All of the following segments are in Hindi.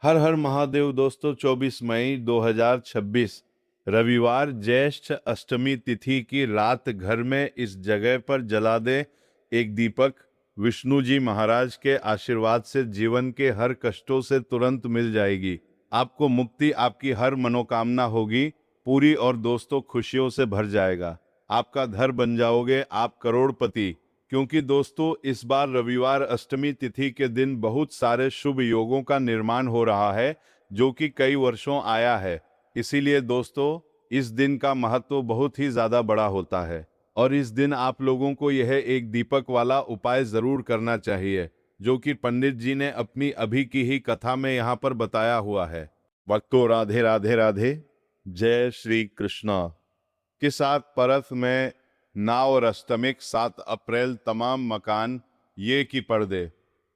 हर हर महादेव दोस्तों। 24 मई 2026 रविवार ज्येष्ठ अष्टमी तिथि की रात घर में इस जगह पर जला दे एक दीपक। विष्णु जी महाराज के आशीर्वाद से जीवन के हर कष्टों से तुरंत मिल जाएगी आपको मुक्ति। आपकी हर मनोकामना होगी पूरी और दोस्तों खुशियों से भर जाएगा। आपका घर बन जाओगे आप करोड़पति। क्योंकि दोस्तों इस बार रविवार अष्टमी तिथि के दिन बहुत सारे शुभ योगों का निर्माण हो रहा है जो कि कई वर्षों आया है। इसीलिए दोस्तों इस दिन का महत्व बहुत ही ज़्यादा बड़ा होता है और इस दिन आप लोगों को यह एक दीपक वाला उपाय ज़रूर करना चाहिए जो कि पंडित जी ने अपनी अभी की ही कथा में यहाँ पर बताया हुआ है। भक्तों राधे राधे राधे, जय श्री कृष्णा। के साथ परत में नाव और अष्टमिक 7 अप्रैल तमाम मकान ये की पर्दे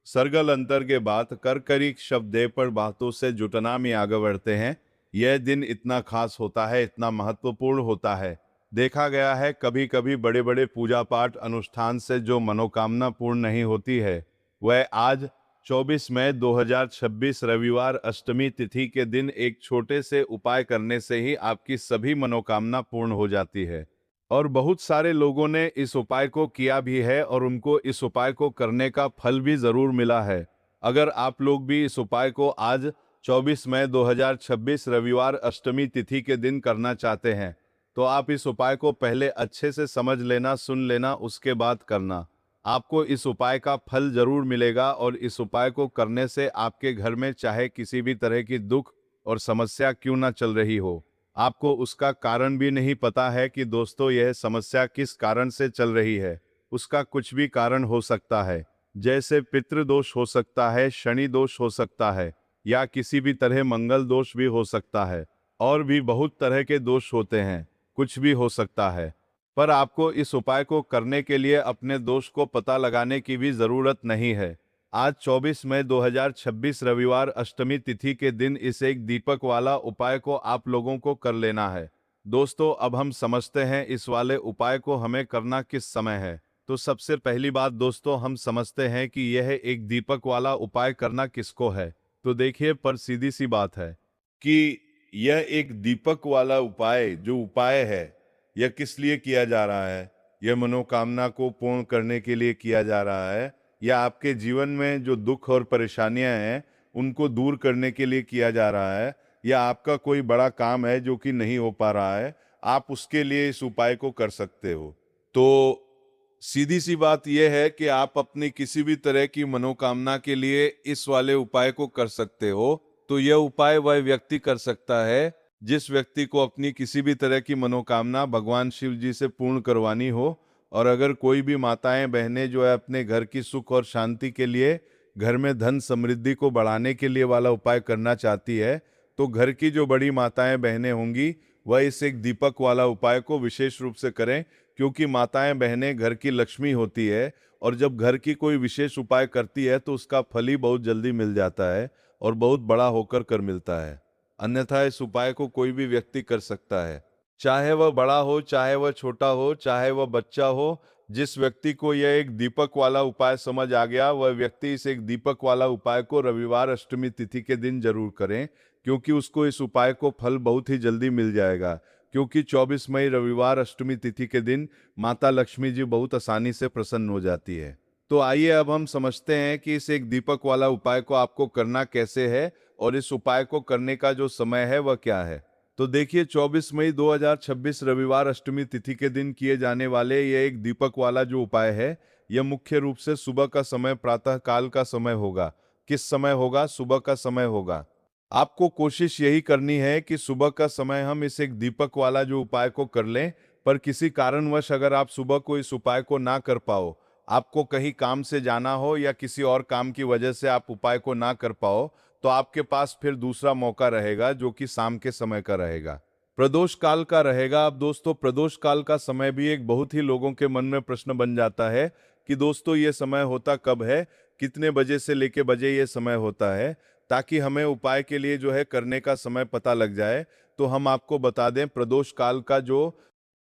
सरगल अंतर के बात कर करी शब्दे पर बातों से जुटना में आगे बढ़ते हैं। यह दिन इतना खास होता है, इतना महत्वपूर्ण होता है। देखा गया है कभी कभी बड़े बड़े पूजा पाठ अनुष्ठान से जो मनोकामना पूर्ण नहीं होती है वह आज 24 मई 2026 रविवार अष्टमी तिथि के दिन एक छोटे से उपाय करने से ही आपकी सभी मनोकामना पूर्ण हो जाती है। और बहुत सारे लोगों ने इस उपाय को किया भी है और उनको इस उपाय को करने का फल भी जरूर मिला है। अगर आप लोग भी इस उपाय को आज 24 मई 2026 रविवार अष्टमी तिथि के दिन करना चाहते हैं तो आप इस उपाय को पहले अच्छे से समझ लेना, सुन लेना, उसके बाद करना। आपको इस उपाय का फल जरूर मिलेगा और इस उपाय को करने से आपके घर में चाहे किसी भी तरह की दुख और समस्या क्यों ना चल रही हो, आपको उसका कारण भी नहीं पता है कि दोस्तों यह समस्या किस कारण से चल रही है। उसका कुछ भी कारण हो सकता है, जैसे पितृदोष हो सकता है, शनि दोष हो सकता है या किसी भी तरह मंगल दोष भी हो सकता है और भी बहुत तरह के दोष होते हैं, कुछ भी हो सकता है। पर आपको इस उपाय को करने के लिए अपने दोष को पता लगाने की भी ज़रूरत नहीं है। आज 24 मई 2026 रविवार अष्टमी तिथि के दिन इस एक दीपक वाला उपाय को आप लोगों को कर लेना है। दोस्तों अब हम समझते हैं इस वाले उपाय को हमें करना किस समय है। तो सबसे पहली बात दोस्तों हम समझते हैं कि यह एक दीपक वाला उपाय करना किसको है। तो देखिए पर सीधी सी बात है कि यह एक दीपक वाला उपाय जो उपाय है यह किस लिए किया जा रहा है। यह मनोकामना को पूर्ण करने के लिए किया जा रहा है या आपके जीवन में जो दुख और परेशानियां हैं उनको दूर करने के लिए किया जा रहा है या आपका कोई बड़ा काम है जो कि नहीं हो पा रहा है, आप उसके लिए इस उपाय को कर सकते हो। तो सीधी सी बात यह है कि आप अपनी किसी भी तरह की मनोकामना के लिए इस वाले उपाय को कर सकते हो। तो यह उपाय वह व्यक्ति कर सकता है जिस व्यक्ति को अपनी किसी भी तरह की मनोकामना भगवान शिव जी से पूर्ण करवानी हो। और अगर कोई भी माताएं बहनें जो है अपने घर की सुख और शांति के लिए, घर में धन समृद्धि को बढ़ाने के लिए वाला उपाय करना चाहती है तो घर की जो बड़ी माताएं बहनें होंगी वह इस एक दीपक वाला उपाय को विशेष रूप से करें। क्योंकि माताएं बहनें घर की लक्ष्मी होती है और जब घर की कोई विशेष उपाय करती है तो उसका फल ही बहुत जल्दी मिल जाता है और बहुत बड़ा होकर कर मिलता है। अन्यथा इस उपाय को कोई भी व्यक्ति कर सकता है, चाहे वह बड़ा हो, चाहे वह छोटा हो, चाहे वह बच्चा हो। जिस व्यक्ति को यह एक दीपक वाला उपाय समझ आ गया वह व्यक्ति इस एक दीपक वाला उपाय को रविवार अष्टमी तिथि के दिन जरूर करें, क्योंकि उसको इस उपाय को फल बहुत ही जल्दी मिल जाएगा। क्योंकि 24 मई रविवार अष्टमी तिथि के दिन माता लक्ष्मी जी बहुत आसानी से प्रसन्न हो जाती है। तो आइए अब हम समझते हैं कि इस एक दीपक वाला उपाय को आपको करना कैसे है और इस उपाय को करने का जो समय है वह क्या है। तो देखिए 24 मई 2026 रविवार अष्टमी तिथि के दिन किए जाने वाले यह एक दीपक वाला जो उपाय है यह मुख्य रूप से सुबह का समय, प्रातः काल का समय होगा। किस समय होगा? सुबह का समय होगा। आपको कोशिश यही करनी है कि सुबह का समय हम इस एक दीपक वाला जो उपाय को कर लें। पर किसी कारणवश अगर आप सुबह को इस उपाय को ना कर पाओ, आपको कहीं काम से जाना हो या किसी और काम की वजह से आप उपाय को ना कर पाओ, तो आपके पास फिर दूसरा मौका रहेगा जो कि शाम के समय का रहेगा, प्रदोष काल का रहेगा। अब दोस्तों प्रदोष काल का समय भी एक बहुत ही लोगों के मन में प्रश्न बन जाता है कि दोस्तों ये समय होता कब है, कितने बजे से लेके बजे ये समय होता है, ताकि हमें उपाय के लिए जो है करने का समय पता लग जाए। तो हम आपको बता दें प्रदोष काल का जो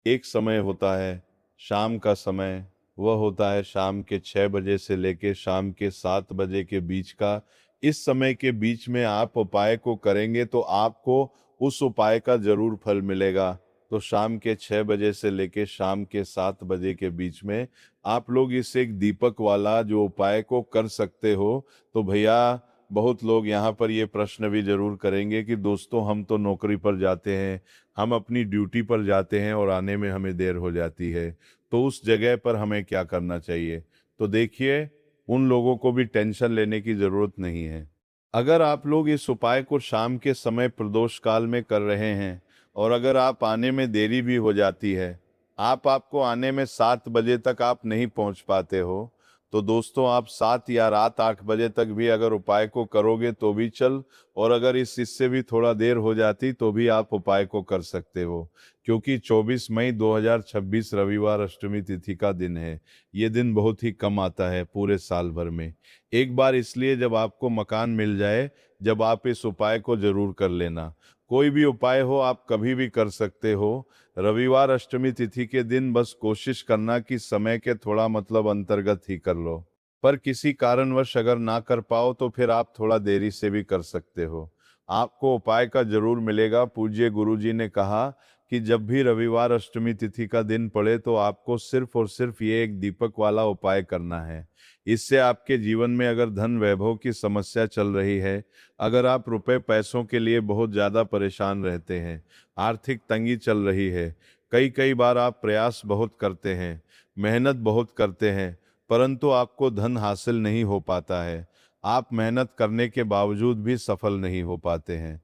एक समय होता है शाम का समय, वह होता है शाम के 6 बजे से लेके शाम के 7 बजे के बीच का इस समय के बीच में आप उपाय को करेंगे तो आपको उस उपाय का जरूर फल मिलेगा। तो शाम के 6 बजे से लेके शाम के 7 बजे के बीच में आप लोग इस एक दीपक वाला जो उपाय को कर सकते हो। तो भैया बहुत लोग यहाँ पर ये प्रश्न भी जरूर करेंगे कि दोस्तों हम तो नौकरी पर जाते हैं, हम अपनी ड्यूटी पर जाते हैं और आने में हमें देर हो जाती है, तो उस जगह पर हमें क्या करना चाहिए। तो देखिए, उन लोगों को भी टेंशन लेने की ज़रूरत नहीं है। अगर आप लोग इस उपाय को शाम के समय प्रदोष काल में कर रहे हैं और अगर आप आने में देरी भी हो जाती है, आपको आने में 7 बजे तक आप नहीं पहुंच पाते हो, तो दोस्तों आप 7 या रात 8 बजे तक भी अगर उपाय को करोगे तो भी चल, और अगर इससे भी थोड़ा देर हो जाती तो भी आप उपाय को कर सकते हो, क्योंकि 24 मई 2026 रविवार अष्टमी तिथि का दिन है। ये दिन बहुत ही कम आता है पूरे साल भर में। एक बार इसलिए जब आपको मकान मिल जाए, जब आप इस उपाय को जरूर कर लेना। कोई भी उपाय हो आप कभी भी कर सकते हो। रविवार अष्टमी तिथि के दिन बस कोशिश करना कि समय के थोड़ा मतलब अंतर्गत ही कर लो। पर किसी कारणवश अगर ना कर पाओ तो फिर आप थोड़ा देरी से भी कर सकते हो। आपको उपाय का जरूर मिलेगा। पूज्य गुरुजी ने कहा कि जब भी रविवार अष्टमी तिथि का दिन पड़े तो आपको सिर्फ और सिर्फ ये एक दीपक वाला उपाय करना है। इससे आपके जीवन में अगर धन वैभव की समस्या चल रही है, अगर आप रुपए पैसों के लिए बहुत ज़्यादा परेशान रहते हैं, आर्थिक तंगी चल रही है, कई कई बार आप प्रयास बहुत करते हैं, मेहनत बहुत करते हैं, परंतु आपको धन हासिल नहीं हो पाता है, आप मेहनत करने के बावजूद भी सफल नहीं हो पाते हैं,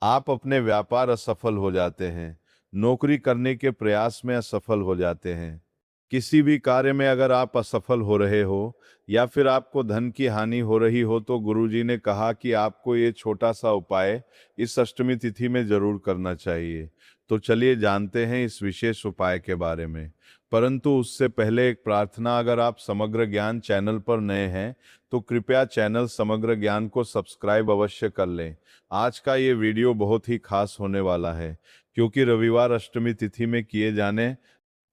आप अपने व्यापार असफल हो जाते हैं, नौकरी करने के प्रयास में असफल हो जाते हैं, किसी भी कार्य में अगर आप असफल हो रहे हो या फिर आपको धन की हानि हो रही हो, तो गुरुजी ने कहा कि आपको ये छोटा सा उपाय इस अष्टमी तिथि में जरूर करना चाहिए। तो चलिए जानते हैं इस विशेष उपाय के बारे में। परंतु उससे पहले एक प्रार्थना, अगर आप समग्र ज्ञान चैनल पर नए हैं तो कृपया चैनल समग्र ज्ञान को सब्सक्राइब अवश्य कर लें। आज का ये वीडियो बहुत ही खास होने वाला है, क्योंकि रविवार अष्टमी तिथि में किए जाने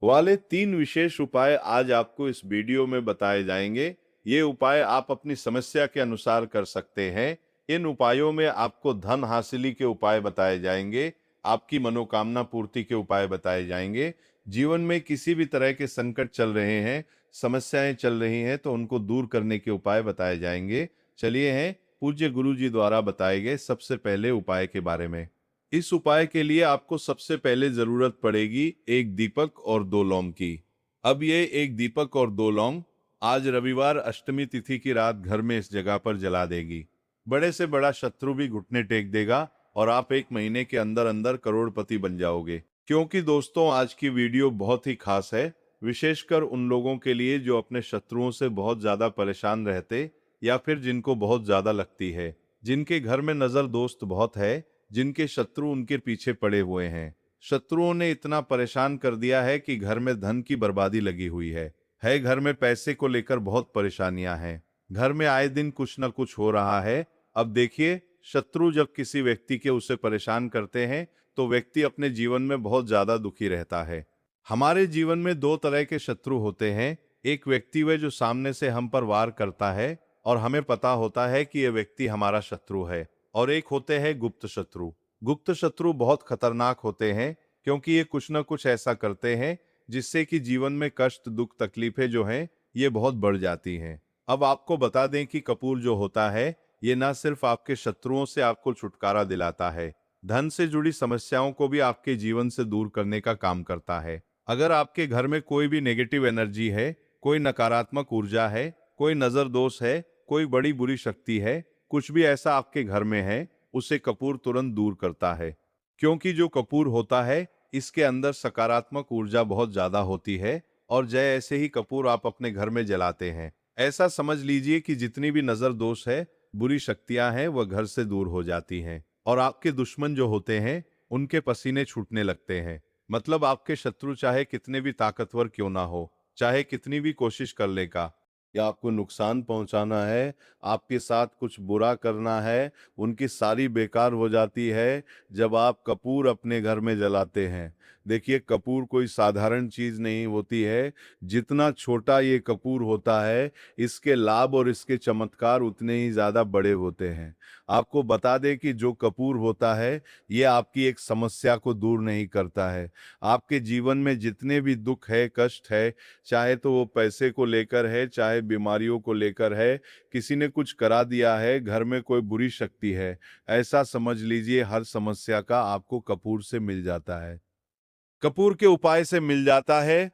वाले 3 विशेष उपाय आज आपको इस वीडियो में बताए जाएंगे। ये उपाय आप अपनी समस्या के अनुसार कर सकते हैं। इन उपायों में आपको धन हासिली के उपाय बताए जाएंगे, आपकी मनोकामना पूर्ति के उपाय बताए जाएंगे। जीवन में किसी भी तरह के संकट चल रहे हैं, समस्याएं चल रही हैं, तो उनको दूर करने के उपाय बताए जाएंगे। चलिए हैं पूज्य गुरु जी द्वारा बताए गए सबसे पहले उपाय के बारे में। इस उपाय के लिए आपको सबसे पहले जरूरत पड़ेगी एक दीपक और 2 लौंग की। अब ये एक दीपक और 2 लौंग आज रविवार अष्टमी तिथि की रात घर में इस जगह पर जला देगी। बड़े से बड़ा शत्रु भी घुटने टेक देगा और आप 1 महीने के अंदर अंदर करोड़पति बन जाओगे। क्योंकि दोस्तों आज की वीडियो बहुत ही खास है, विशेषकर उन लोगों के लिए जो अपने शत्रुओं से बहुत ज्यादा परेशान रहते या फिर जिनको बहुत ज्यादा लगती है, जिनके घर में नजर दोस्त बहुत है, जिनके शत्रु उनके पीछे पड़े हुए हैं। शत्रुओं ने इतना परेशान कर दिया है कि घर में धन की बर्बादी लगी हुई है घर में पैसे को लेकर बहुत परेशानियां हैं, घर में आए दिन कुछ न कुछ हो रहा है। अब देखिए, शत्रु जब किसी व्यक्ति के उसे परेशान करते हैं तो व्यक्ति अपने जीवन में बहुत ज्यादा दुखी रहता है। हमारे जीवन में 2 तरह के शत्रु होते हैं। एक व्यक्ति वह जो सामने से हम पर वार करता है और हमें पता होता है कि यह व्यक्ति हमारा शत्रु है, और एक होते हैं गुप्त शत्रु। गुप्त शत्रु बहुत खतरनाक होते हैं, क्योंकि ये कुछ न कुछ ऐसा करते हैं जिससे कि जीवन में कष्ट दुख तकलीफें जो हैं ये बहुत बढ़ जाती हैं। अब आपको बता दें कि कपूर जो होता है ये ना सिर्फ आपके शत्रुओं से आपको छुटकारा दिलाता है, धन से जुड़ी समस्याओं को भी आपके जीवन से दूर करने का काम करता है। अगर आपके घर में कोई भी नेगेटिव एनर्जी है, कोई नकारात्मक ऊर्जा है, कोई नजर दोष है, कोई बड़ी बुरी शक्ति है, कुछ भी ऐसा आपके घर में है, उसे कपूर तुरंत दूर करता है। क्योंकि जो कपूर होता है इसके अंदर सकारात्मक ऊर्जा बहुत ज्यादा होती है, और जय ऐसे ही कपूर आप अपने घर में जलाते हैं, ऐसा समझ लीजिए कि जितनी भी नजर दोष है, बुरी शक्तियां हैं, वह घर से दूर हो जाती हैं, और आपके दुश्मन जो होते हैं उनके पसीने छूटने लगते हैं। मतलब आपके शत्रु चाहे कितने भी ताकतवर क्यों ना हो, चाहे कितनी भी कोशिश कर ले का, या आपको नुकसान पहुंचाना है, आपके साथ कुछ बुरा करना है, उनकी सारी बेकार हो जाती है जब आप कपूर अपने घर में जलाते हैं। देखिए, कपूर कोई साधारण चीज़ नहीं होती है। जितना छोटा ये कपूर होता है, इसके लाभ और इसके चमत्कार उतने ही ज़्यादा बड़े होते हैं। आपको बता दें कि जो कपूर होता है, ये आपकी एक समस्या को दूर नहीं करता है। आपके जीवन में जितने भी दुख है, कष्ट है, चाहे तो वो पैसे को लेकर है, चाहे बीमारियों को लेकर है, किसी ने कुछ करा दिया है, घर में कोई बुरी शक्ति है, ऐसा समझ लीजिए हर समस्या का आपको कपूर से मिल जाता है, कपूर के उपाय से मिल जाता है।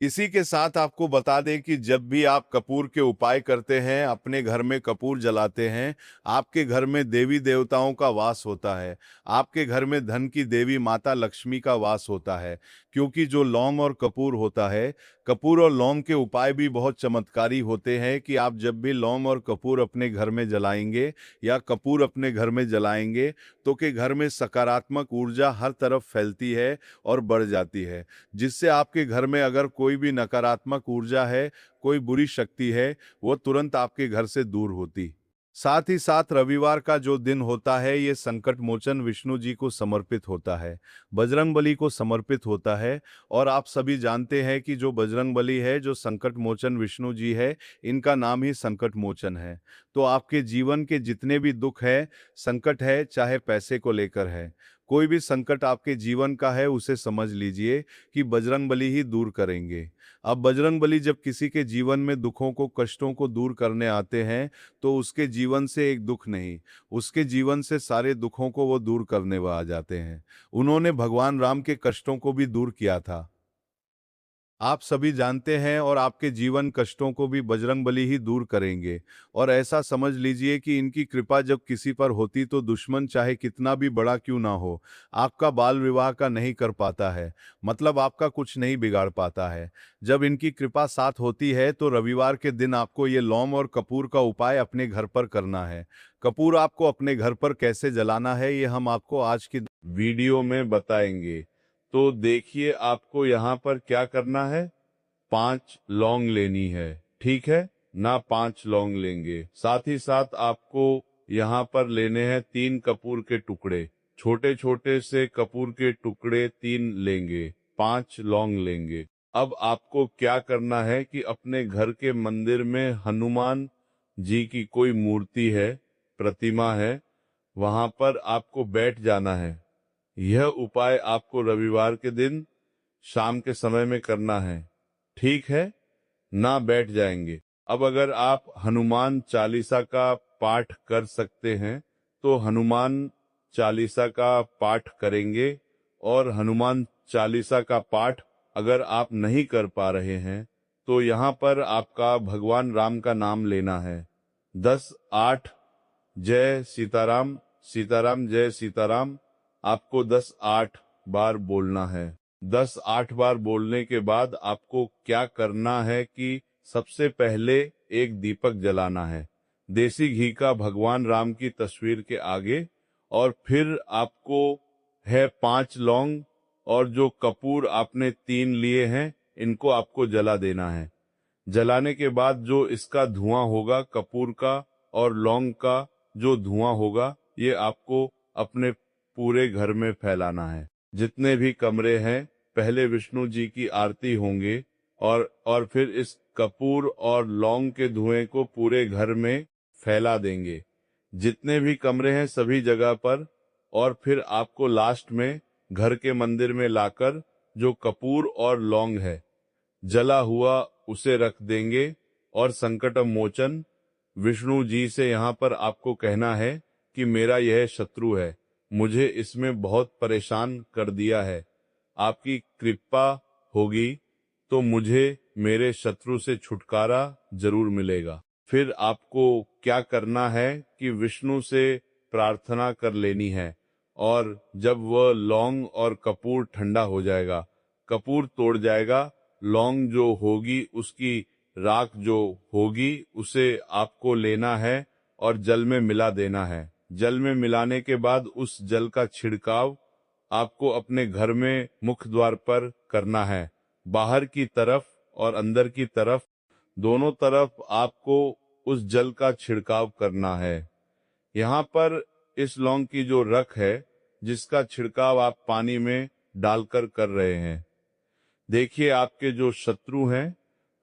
इसी के साथ आपको बता दें कि जब भी आप कपूर के उपाय करते हैं, अपने घर में कपूर जलाते हैं, आपके घर में देवी देवताओं का वास होता है। आपके घर में धन की देवी माता लक्ष्मी का वास होता है। क्योंकि जो लौंग और कपूर होता है, कपूर और लौंग के उपाय भी बहुत चमत्कारी होते हैं कि आप जब भी लौंग और कपूर अपने घर में जलाएंगे या कपूर अपने घर में जलाएंगे, तो के घर में सकारात्मक ऊर्जा हर तरफ फैलती है और बढ़ जाती है, जिससे आपके घर में अगर कोई भी नकारात्मक ऊर्जा है, कोई बुरी शक्ति है, वो तुरंत आपके घर से दूर होती। साथ ही साथ रविवार का जो दिन होता है, ये संकट मोचन विष्णु जी को समर्पित होता है, बजरंगबली को समर्पित होता है। और आप सभी जानते हैं कि जो बजरंगबली है, जो संकट मोचन विष्णु जी है, इनका नाम ही संकट मोचन है। तो आपके जीवन के जितने भी दुख है, संकट है, चाहे पैसे को लेकर है, कोई भी संकट आपके जीवन का है, उसे समझ लीजिए कि बजरंगबली ही दूर करेंगे। अब बजरंगबली जब किसी के जीवन में दुखों को, कष्टों को दूर करने आते हैं, तो उसके जीवन से एक दुख नहीं, उसके जीवन से सारे दुखों को वो दूर करने वो आ जाते हैं। उन्होंने भगवान राम के कष्टों को भी दूर किया था, आप सभी जानते हैं, और आपके जीवन कष्टों को भी बजरंगबली ही दूर करेंगे। और ऐसा समझ लीजिए कि इनकी कृपा जब किसी पर होती, तो दुश्मन चाहे कितना भी बड़ा क्यों ना हो, आपका बाल विवाह का नहीं कर पाता है, मतलब आपका कुछ नहीं बिगाड़ पाता है। जब इनकी कृपा साथ होती है, तो रविवार के दिन आपको ये लौंग और कपूर का उपाय अपने घर पर करना है। कपूर आपको अपने घर पर कैसे जलाना है, ये हम आपको आज की वीडियो में बताएंगे। तो देखिए, आपको यहाँ पर क्या करना है, 5 लौंग लेनी है, ठीक है ना, 5 लौंग लेंगे। साथ ही साथ आपको यहाँ पर लेने हैं 3 कपूर के टुकड़े, छोटे छोटे से कपूर के टुकड़े 3 लेंगे, 5 लौंग लेंगे। अब आपको क्या करना है कि अपने घर के मंदिर में हनुमान जी की कोई मूर्ति है, प्रतिमा है, वहां पर आपको बैठ जाना है। यह उपाय आपको रविवार के दिन शाम के समय में करना है, ठीक है ना, बैठ जाएंगे। अब अगर आप हनुमान चालीसा का पाठ कर सकते हैं, तो हनुमान चालीसा का पाठ करेंगे। और हनुमान चालीसा का पाठ अगर आप नहीं कर पा रहे हैं, तो यहाँ पर आपका भगवान राम का नाम लेना है। 10-8 जय सीताराम, सीताराम जय सीताराम, आपको 10-8 बार बोलना है। 10-8 बार बोलने के बाद आपको क्या करना है कि सबसे पहले एक दीपक जलाना है, देसी घी का, भगवान राम की तस्वीर के आगे। और फिर आपको है 5 लौंग, और जो कपूर आपने 3 लिए हैं, इनको आपको जला देना है। जलाने के बाद जो इसका धुआं होगा, कपूर का और लौंग का जो धुआं होगा, ये आपको अपने पूरे घर में फैलाना है। जितने भी कमरे हैं, पहले विष्णु जी की आरती होंगे, और फिर इस कपूर और लौंग के धुएं को पूरे घर में फैला देंगे, जितने भी कमरे हैं सभी जगह पर। और फिर आपको लास्ट में घर के मंदिर में लाकर जो कपूर और लौंग है जला हुआ, उसे रख देंगे। और संकट मोचन विष्णु जी से यहाँ पर आपको कहना है कि मेरा यह शत्रु है, मुझे इसमें बहुत परेशान कर दिया है, आपकी कृपा होगी तो मुझे मेरे शत्रु से छुटकारा जरूर मिलेगा। फिर आपको क्या करना है कि विष्णु से प्रार्थना कर लेनी है। और जब वह लौंग और कपूर ठंडा हो जाएगा, कपूर तोड़ जाएगा, लौंग जो होगी, उसकी राख जो होगी, उसे आपको लेना है और जल में मिला देना है। जल में मिलाने के बाद उस जल का छिड़काव आपको अपने घर में मुख्य द्वार पर करना है, बाहर की तरफ और अंदर की तरफ दोनों तरफ आपको उस जल का छिड़काव करना है। यहाँ पर इस लौंग की जो रख है, जिसका छिड़काव आप पानी में डालकर कर रहे हैं, देखिए आपके जो शत्रु हैं,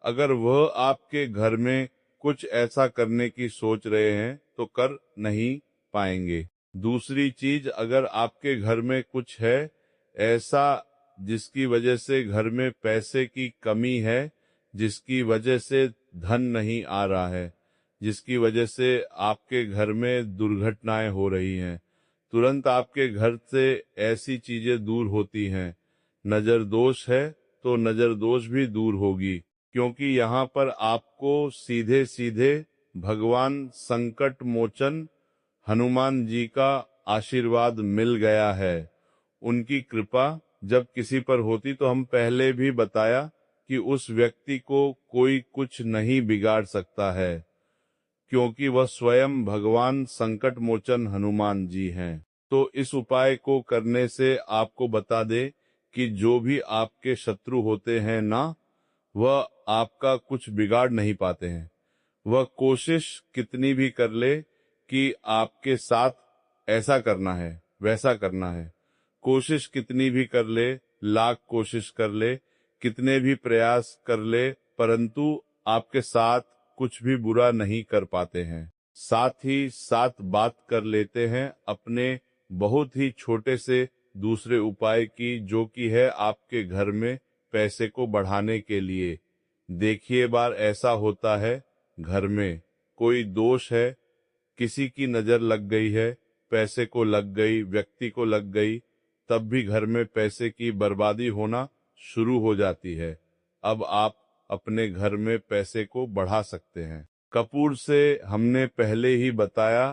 अगर वह आपके घर में कुछ ऐसा करने की सोच रहे हैं तो कर नहीं पाएंगे। दूसरी चीज, अगर आपके घर में कुछ है ऐसा जिसकी वजह से घर में पैसे की कमी है, जिसकी वजह से धन नहीं आ रहा है, जिसकी वजह से आपके घर में दुर्घटनाएं हो रही हैं, तुरंत आपके घर से ऐसी चीजें दूर होती हैं। नजर दोष है तो नजर दोष भी दूर होगी, क्योंकि यहाँ पर आपको सीधे सीधे भगवान संकट मोचन हनुमान जी का आशीर्वाद मिल गया है। उनकी कृपा जब किसी पर होती तो हम पहले भी बताया कि उस व्यक्ति को कोई कुछ नहीं बिगाड़ सकता है, क्योंकि वह स्वयं भगवान संकट मोचन हनुमान जी हैं। तो इस उपाय को करने से आपको बता दे कि जो भी आपके शत्रु होते हैं ना, वह आपका कुछ बिगाड़ नहीं पाते हैं। वह कोशिश कितनी भी कर ले कि आपके साथ ऐसा करना है, वैसा करना है, कोशिश कितनी भी कर ले, लाख कोशिश कर ले, कितने भी प्रयास कर ले, परंतु आपके साथ कुछ भी बुरा नहीं कर पाते हैं। साथ ही साथ बात कर लेते हैं अपने बहुत ही छोटे से दूसरे उपाय की, जो कि है आपके घर में पैसे को बढ़ाने के लिए। देखिए, बार ऐसा होता है, घर में कोई दोष है, किसी की नजर लग गई है, पैसे को लग गई, व्यक्ति को लग गई, तब भी घर में पैसे की बर्बादी होना शुरू हो जाती है। अब आप अपने घर में पैसे को बढ़ा सकते हैं। कपूर से हमने पहले ही बताया,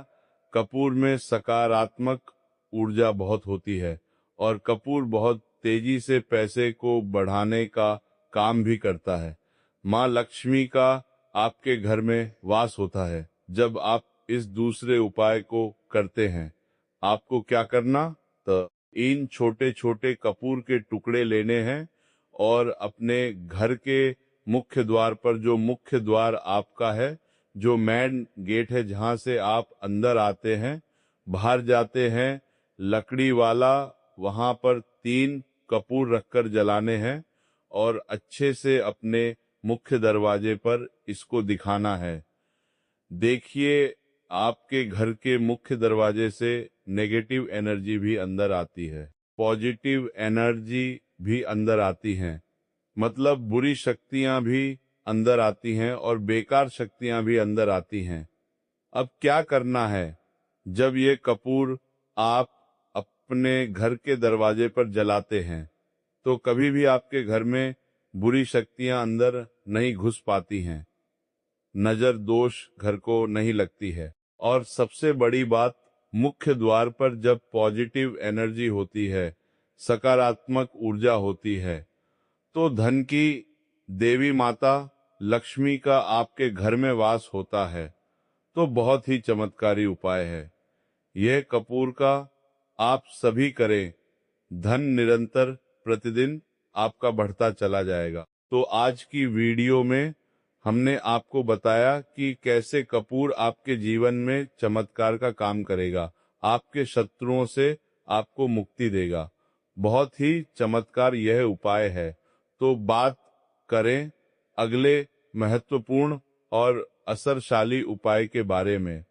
कपूर में सकारात्मक ऊर्जा बहुत होती है और कपूर बहुत तेजी से पैसे को बढ़ाने का काम भी करता है। माँ लक्ष्मी का आपके घर में वास होता है। जब आप इस दूसरे उपाय को करते हैं, आपको क्या करना, तो इन छोटे छोटे कपूर के टुकड़े लेने हैं और अपने घर के मुख्य द्वार पर, जो मुख्य द्वार आपका है, जो मेन गेट है जहां से आप अंदर आते हैं, बाहर जाते हैं, लकड़ी वाला, वहां पर 3 कपूर रखकर जलाने हैं और अच्छे से अपने मुख्य दरवाजे पर इसको दिखाना है। देखिए, आपके घर के मुख्य दरवाजे से नेगेटिव एनर्जी भी अंदर आती है, पॉजिटिव एनर्जी भी अंदर आती हैं, मतलब बुरी शक्तियां भी अंदर आती हैं और बेकार शक्तियां भी अंदर आती हैं। अब क्या करना है, जब ये कपूर आप अपने घर के दरवाजे पर जलाते हैं तो कभी भी आपके घर में बुरी शक्तियां अंदर नहीं घुस पाती हैं, नजर दोष घर को नहीं लगती है। और सबसे बड़ी बात, मुख्य द्वार पर जब पॉजिटिव एनर्जी होती है, सकारात्मक ऊर्जा होती है, तो धन की देवी माता लक्ष्मी का आपके घर में वास होता है। तो बहुत ही चमत्कारी उपाय है यह कपूर का, आप सभी करें, धन निरंतर प्रतिदिन आपका बढ़ता चला जाएगा। तो आज की वीडियो में हमने आपको बताया कि कैसे कपूर आपके जीवन में चमत्कार का काम करेगा, आपके शत्रुओं से आपको मुक्ति देगा। बहुत ही चमत्कार यह उपाय है। तो बात करें अगले महत्वपूर्ण और असरशाली उपाय के बारे में।